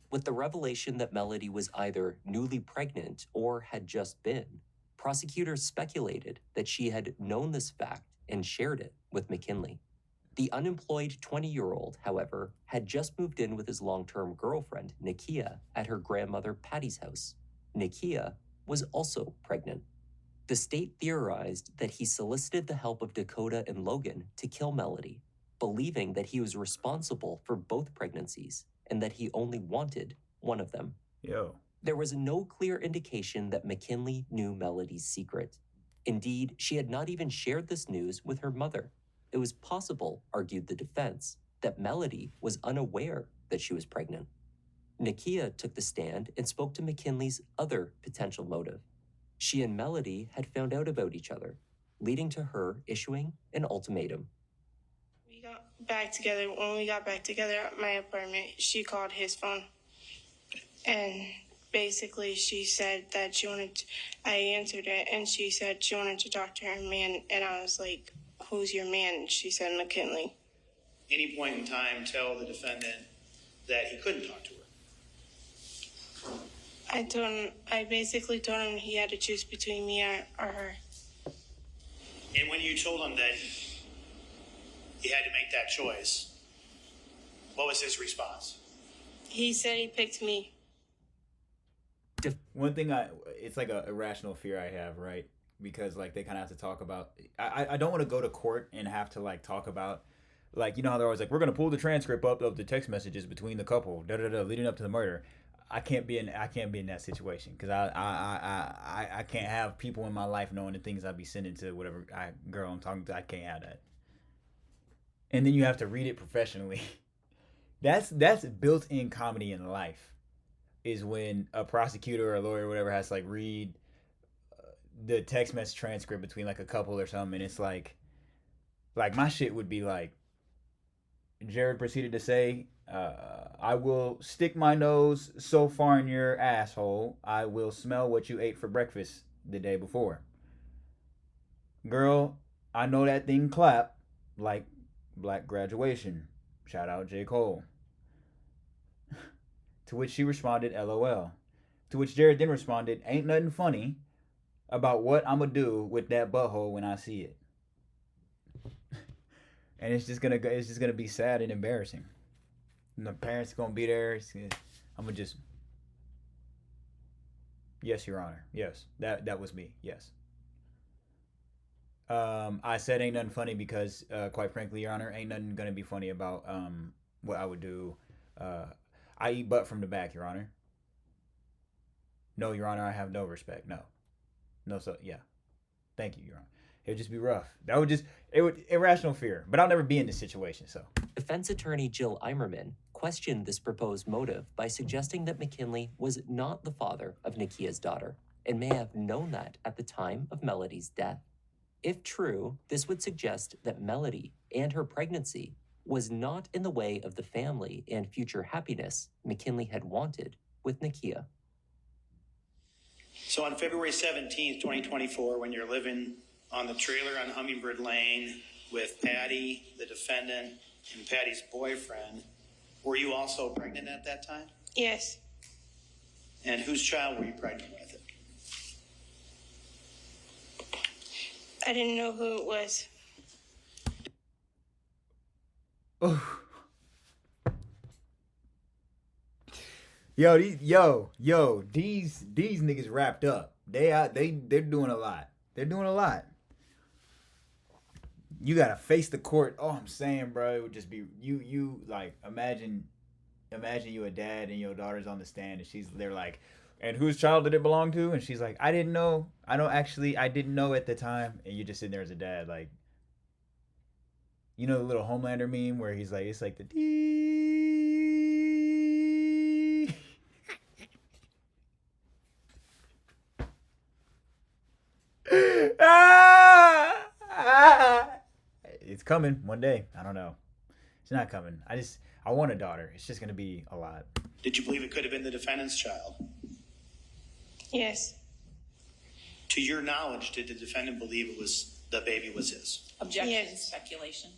With the revelation that Melody was either newly pregnant or had just been, prosecutors speculated that she had known this fact and shared it with McKinley. The unemployed 20-year-old, however, had just moved in with his long-term girlfriend, Nakia, at her grandmother Patty's house. Nakia was also pregnant. The state theorized that he solicited the help of Dakota and Logan to kill Melody, believing that he was responsible for both pregnancies and that he only wanted one of them. There was no clear indication that McKinley knew Melody's secret. Indeed, she had not even shared this news with her mother. It was possible, argued the defense, that Melody was unaware that she was pregnant. Nakia took the stand and spoke to McKinley's other potential motive. She and Melody had found out about each other, leading to her issuing an ultimatum. We got back together. When we got back together at my apartment, she called his phone. And basically she said that I answered it, and she said she wanted to talk to her man. And I was like, who's your man? She said, McKinley. Any point in time, tell the defendant that he couldn't talk to her. I basically told him he had to choose between me or her. And when you told him that he had to make that choice, what was his response? He said he picked me. One thing it's like a irrational fear I have, right? Because like they kind of have to talk about. I don't want to go to court and have to like talk about, like, you know how they're always like, we're gonna pull the transcript up of the text messages between the couple, leading up to the murder. I can't be in that situation because I can't have people in my life knowing the things I'd be sending to whatever girl I'm talking to. I can't have that. And then you have to read it professionally. That's built-in comedy in life. Is when a prosecutor or a lawyer or whatever has to like read the text message transcript between like a couple or something, and it's like my shit would be like, Jared proceeded to say, I will stick my nose so far in your asshole, I will smell what you ate for breakfast the day before. Girl, I know that thing clap like Black Graduation. Shout out J. Cole. To which she responded, LOL. To which Jared then responded, ain't nothing funny about what I'ma do with that butthole when I see it. And it's just gonna be sad and embarrassing. And the parents are gonna be there. I'm gonna just, yes, Your Honor. Yes, that was me. Yes. I said ain't nothing funny because, quite frankly, Your Honor, ain't nothing gonna be funny about what I would do. I eat butt from the back, Your Honor. No, Your Honor, I have no respect. No, so yeah. Thank you, Your Honor. It would just be rough. It would irrational fear. But I'll never be in this situation, so. Defense attorney Jill Eimerman questioned this proposed motive by suggesting that McKinley was not the father of Nakia's daughter and may have known that at the time of Melody's death. If true, this would suggest that Melody and her pregnancy was not in the way of the family and future happiness McKinley had wanted with Nakia. So on February 17th, 2024, when you're living on the trailer on Hummingbird Lane with Patty, the defendant, and Patty's boyfriend, were you also pregnant at that time? Yes. And whose child were you pregnant with? I didn't know who it was. Oh. Yo, these niggas wrapped up. They're doing a lot. They're doing a lot. You gotta face the court. Oh, I'm saying, bro, it would just be you like imagine you a dad and your daughter's on the stand and they're like, and whose child did it belong to? And she's like, I didn't know. I didn't know at the time. And you're just sitting there as a dad, like, you know the little Homelander meme where he's like, it's like the D. It's coming one day. I don't know. It's not coming. I want a daughter. It's just gonna be a lot. Did you believe it could have been the defendant's child? Yes. To your knowledge, did the defendant believe the baby was his? Objection, Yes. speculation.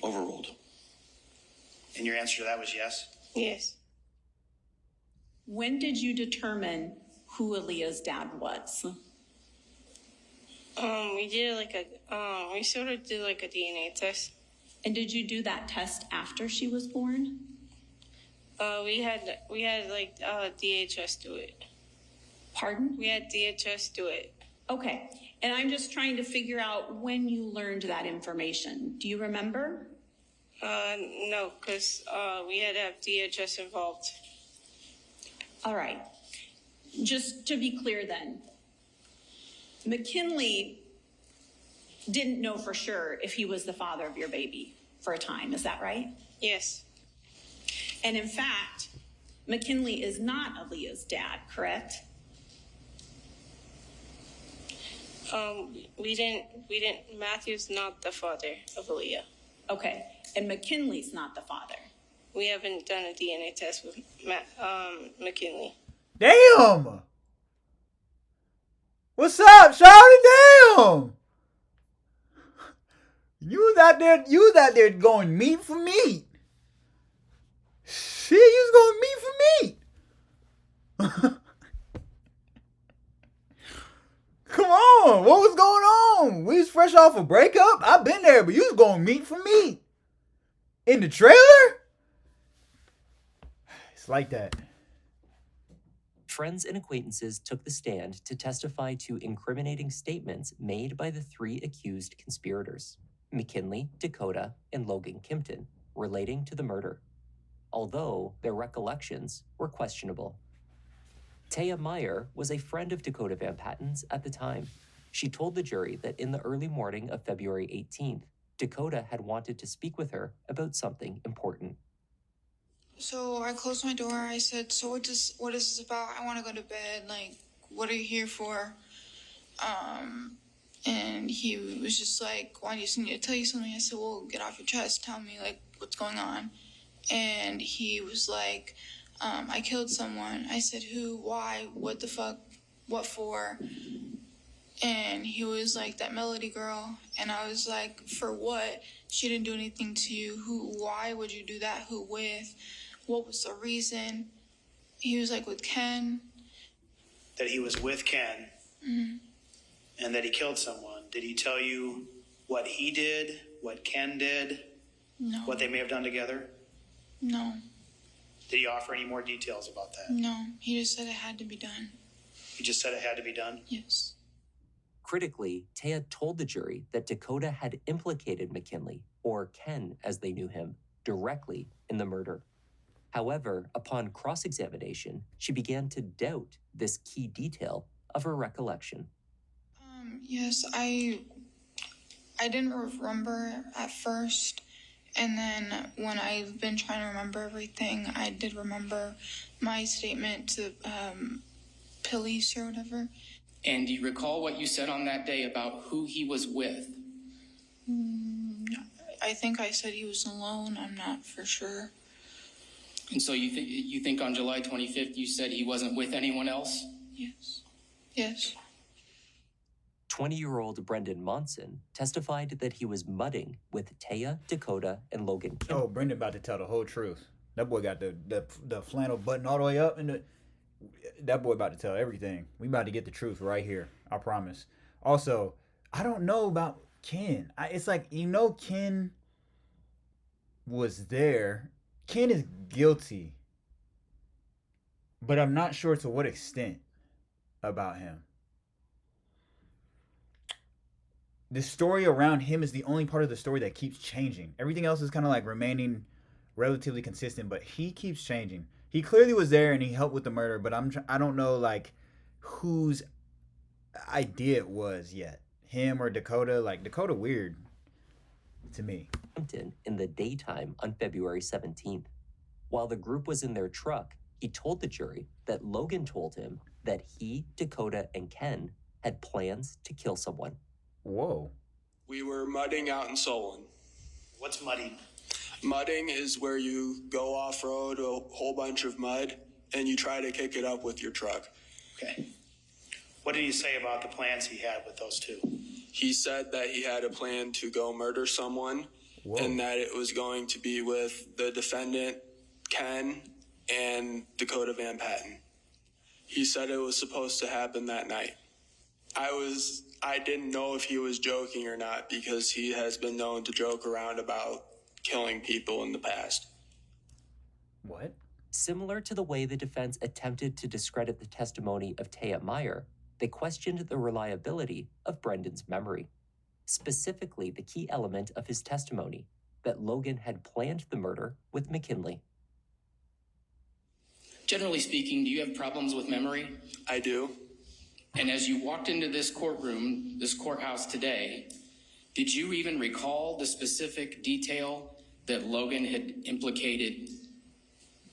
Overruled. And your answer to that was yes? Yes. When did you determine who Aaliyah's dad was? We did we sort of did like a DNA test. And did you do that test after she was born? We had like DHS do it. Pardon? We had DHS do it. Okay. And I'm just trying to figure out when you learned that information. Do you remember? No, because we had to have DHS involved. All right. Just to be clear then, McKinley didn't know for sure if he was the father of your baby for a time. Is that right? Yes. And in fact, McKinley is not Aaliyah's dad, correct? We didn't. Matthew's not the father of Aaliyah. Okay. And McKinley's not the father. We haven't done a DNA test with McKinley. Damn. What's up, Shawty? Damn. You was out there going meat for meat. Shit, you was going meat for meat. Come on, what was going on? We was fresh off a breakup. I've been there, but you was going meat for meat. In the trailer? It's like that. Friends and acquaintances took the stand to testify to incriminating statements made by the three accused conspirators, McKinley, Dakota, and Logan Kimpton, relating to the murder, although their recollections were questionable. Taya Meyer was a friend of Dakota Van Patten's at the time. She told the jury that in the early morning of February 18th, Dakota had wanted to speak with her about something important. So I closed my door. I said, so what is this about? I want to go to bed. Like, what are you here for? And he was just like, why do you need to tell you something? I said, well, get off your chest. Tell me, like, what's going on. And he was like, I killed someone. I said, who, why, what the fuck? what for? And he was like, that Melody girl. And I was like, for what? She didn't do anything to you. Why would you do that? Who with? What was the reason? He was like, with Ken. That he was with Ken and that he killed someone. Did he tell you what he did, what Ken did, No. what they may have done together? No. Did he offer any more details about that? No. He just said it had to be done. He just said it had to be done? Yes. Critically, Taya told the jury that Dakota had implicated McKinley, or Ken as they knew him, directly in the murder. However, upon cross-examination, she began to doubt this key detail of her recollection. Yes, I didn't remember at first, and then when I've been trying to remember everything, I did remember my statement to police or whatever. And do you recall what you said on that day about who he was with? I think I said he was alone. I'm not for sure. And so you think on July 25th you said he wasn't with anyone else? Yes. Yes. 20-year-old Brendan Monson testified that he was mudding with Taya, Dakota, and Logan Kim. Oh, Brendan about to tell the whole truth. That boy got the flannel button all the way up, and that boy about to tell everything. We about to get the truth right here. I promise. Also, I don't know about Ken. It's like, Ken was there. Ken is guilty, but I'm not sure to what extent about him. The story around him is the only part of the story that keeps changing. Everything else is kind of like remaining relatively consistent, but he keeps changing. He clearly was there and he helped with the murder, but I don't know like whose idea it was yet. Him or Dakota. Like, Dakota weird to me. In the daytime on February 17th. While the group was in their truck, he told the jury that Logan told him that he, Dakota, and Ken had plans to kill someone. Whoa. We were mudding out in Solon. What's mudding? Mudding is where you go off-road a whole bunch of mud and you try to kick it up with your truck. Okay. What did he say about the plans he had with those two? He said that he had a plan to go murder someone. Whoa. And that it was going to be with the defendant, Ken, and Dakota Van Patten. He said it was supposed to happen that night. I didn't know if he was joking or not because he has been known to joke around about killing people in the past. What? Similar to the way the defense attempted to discredit the testimony of Taya Meyer, they questioned the reliability of Brendan's memory. Specifically, the key element of his testimony, that Logan had planned the murder with McKinley. Generally speaking, do you have problems with memory? I do. And as you walked into this courtroom, this courthouse today, did you even recall the specific detail that Logan had implicated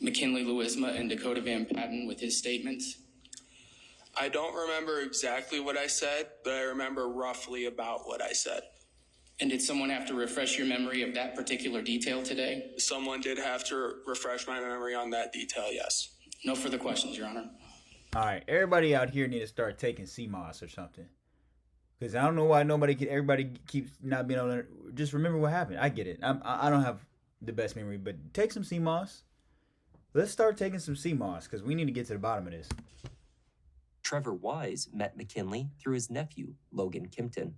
McKinley Louisma and Dakota Van Patten with his statements? I don't remember exactly what I said, but I remember roughly about what I said. And did someone have to refresh your memory of that particular detail today? Someone did have to refresh my memory on that detail, yes. No further questions, Your Honor. All right, everybody out here need to start taking CMOS or something. Because I don't know why everybody keeps not being able to just remember what happened. I get it. I don't have the best memory, but take some CMOS. Let's start taking some CMOS because we need to get to the bottom of this. Trevor Wise met McKinley through his nephew, Logan Kimpton.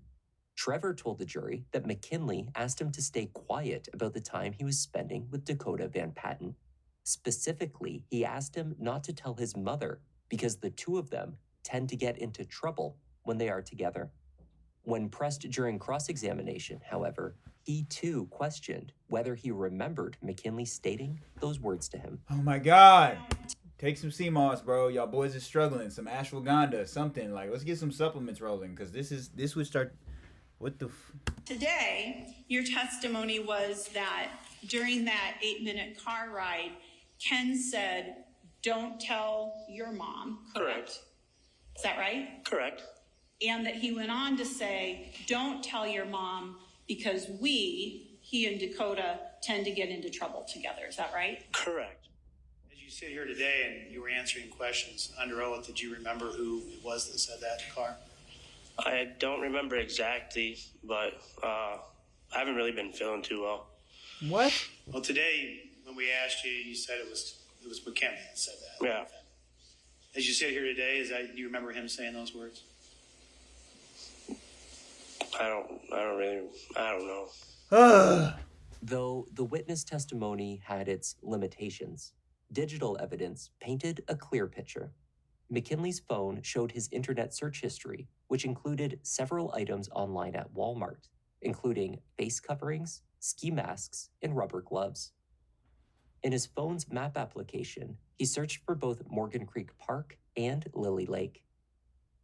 Trevor told the jury that McKinley asked him to stay quiet about the time he was spending with Dakota Van Patten. Specifically, he asked him not to tell his mother because the two of them tend to get into trouble when they are together. When pressed during cross-examination, however, he too questioned whether he remembered McKinley stating those words to him. Oh my God. Take some CMOS, bro. Y'all boys are struggling. Some ashwagandha, something. Like, let's get some supplements rolling because this would start... What the... Today, your testimony was that during that 8-minute car ride, Ken said, "Don't tell your mom." Correct. Is that right? Correct. And that he went on to say, "Don't tell your mom because he and Dakota tend to get into trouble together." Is that right? Correct. As you you sit here today and you were answering questions under oath, did you remember who it was that said that in the car? I don't remember exactly, but I haven't really been feeling too well. What? Well, today when we asked you, you said it was McKinley that said that. Yeah. As you sit here today, do you remember him saying those words? I don't know. Though the witness testimony had its limitations, digital evidence painted a clear picture. McKinley's phone showed his internet search history, which included several items online at Walmart, including face coverings, ski masks, and rubber gloves. In his phone's map application, he searched for both Morgan Creek Park and Lily Lake.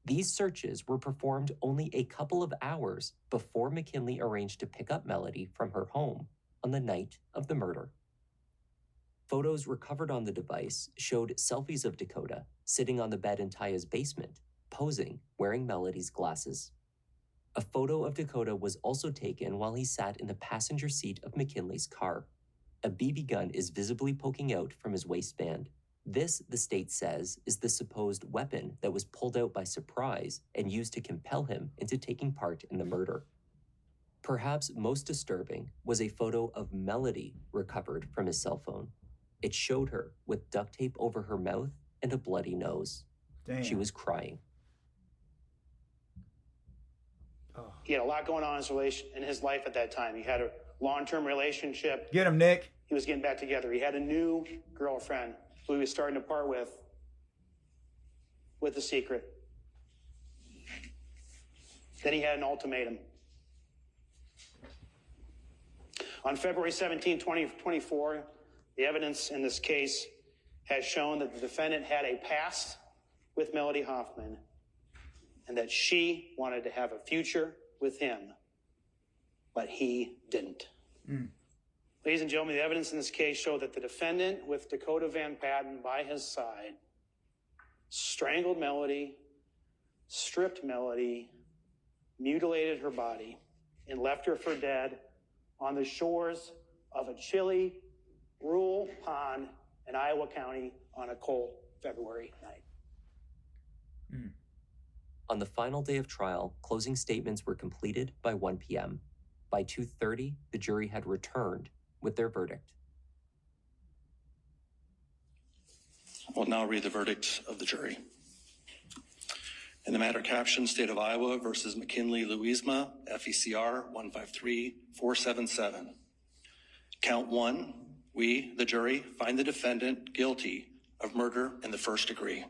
These searches were performed only a couple of hours before McKinley arranged to pick up Melody from her home on the night of the murder. Photos recovered on the device showed selfies of Dakota sitting on the bed in Taya's basement, posing, wearing Melody's glasses. A photo of Dakota was also taken while he sat in the passenger seat of McKinley's car. A BB gun is visibly poking out from his waistband. This, the state says, is the supposed weapon that was pulled out by surprise and used to compel him into taking part in the murder. Perhaps most disturbing was a photo of Melody recovered from his cell phone. It showed her with duct tape over her mouth and a bloody nose. Damn. She was crying. He had a lot going on in his life at that time. He had a long-term relationship. Get him, Nick. He was getting back together. He had a new girlfriend who he was starting to part with a secret. Then he had an ultimatum. On February 17, 2024, the evidence in this case has shown that the defendant had a past with Melody Hoffman and that she wanted to have a future with him, but he didn't. Ladies and gentlemen, the evidence in this case showed that the defendant, with Dakota Van Patten by his side, strangled Melody, stripped Melody, mutilated her body, and left her for dead on the shores of a chilly, rural pond in Iowa County on a cold February night. On the final day of trial, closing statements were completed by 1 p.m. By 2:30, the jury had returned with their verdict. I will now read the verdict of the jury. In the matter captioned State of Iowa versus McKinley Louisma, FECR 153477. Count 1, we, the jury, find the defendant guilty of murder in the first degree.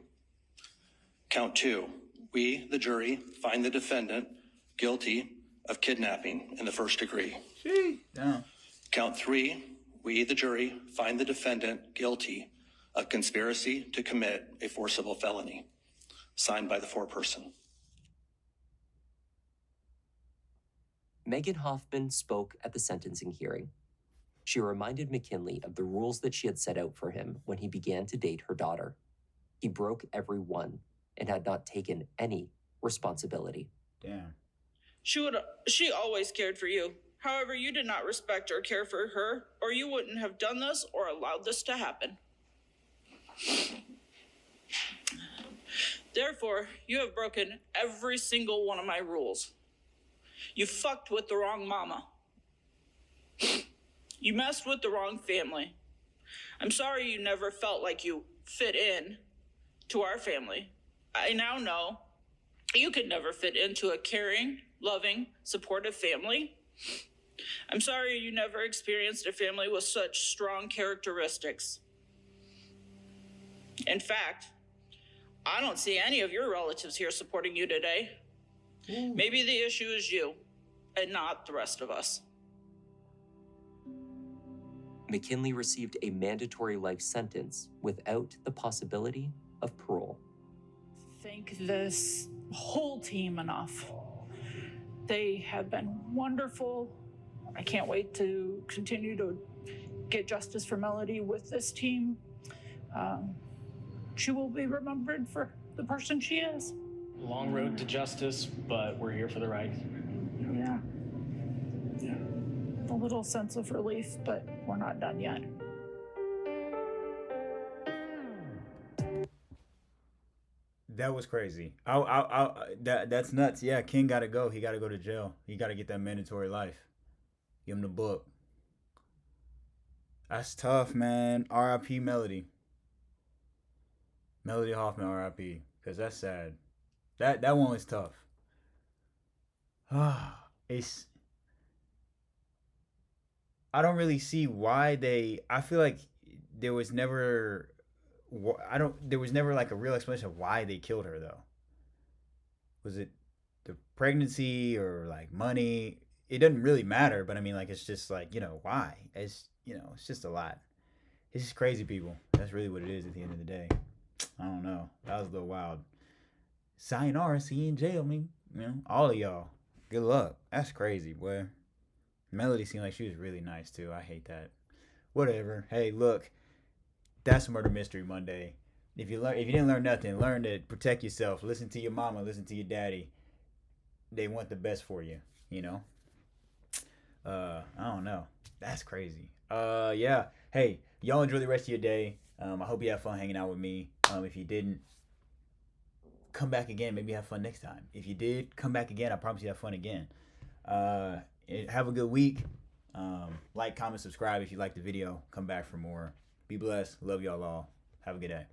Count 2, we, the jury, find the defendant guilty of kidnapping in the first degree. Count 3, we, the jury, find the defendant guilty of conspiracy to commit a forcible felony. Signed by the foreperson. Megan Hoffman spoke at the sentencing hearing. She reminded McKinley of the rules that she had set out for him when he began to date her daughter. He broke every one and had not taken any responsibility. Damn. She always cared for you. However, you did not respect or care for her, or you wouldn't have done this or allowed this to happen. Therefore, you have broken every single one of my rules. You fucked with the wrong mama. You messed with the wrong family. I'm sorry you never felt like you fit in to our family. I now know you could never fit into a caring, loving, supportive family. I'm sorry you never experienced a family with such strong characteristics. In fact, I don't see any of your relatives here supporting you today. Maybe the issue is you and not the rest of us. McKinley received a mandatory life sentence without the possibility of parole. Thank this whole team enough. They have been wonderful. I can't wait to continue to get justice for Melody with this team. She will be remembered for the person she is. Long road to justice, but we're here for the ride. Yeah. A little sense of relief, but we're not done yet. That was crazy. That's nuts. Yeah, King got to go. He got to go to jail. He got to get that mandatory life. Give him the book. That's tough, man. R.I.P. Melody. Melody Hoffman, R.I.P. Because that's sad. That one was tough. It's. I don't really see why they. I feel like there was never. I don't. There was never like a real explanation of why they killed her though. Was it the pregnancy or like money? It doesn't really matter, but I mean, like, it's just like, why? It's just a lot. It's just crazy people. That's really what it is at the end of the day. I don't know. That was a little wild. Sayonara, see you in jail, man. All of y'all. Good luck. That's crazy, boy. Melody seemed like she was really nice too. I hate that. Whatever. Hey, look, that's Murder Mystery Monday. If you didn't learn nothing, learn to protect yourself. Listen to your mama. Listen to your daddy. They want the best for you. I don't know. That's crazy. Yeah. Hey, y'all enjoy the rest of your day. I hope you have fun hanging out with me. If you didn't, come back again. Maybe have fun next time. If you did, come back again. I promise you have fun again. Have a good week. Like, comment, subscribe if you like the video. Come back for more. Be blessed. Love y'all all. Have a good day.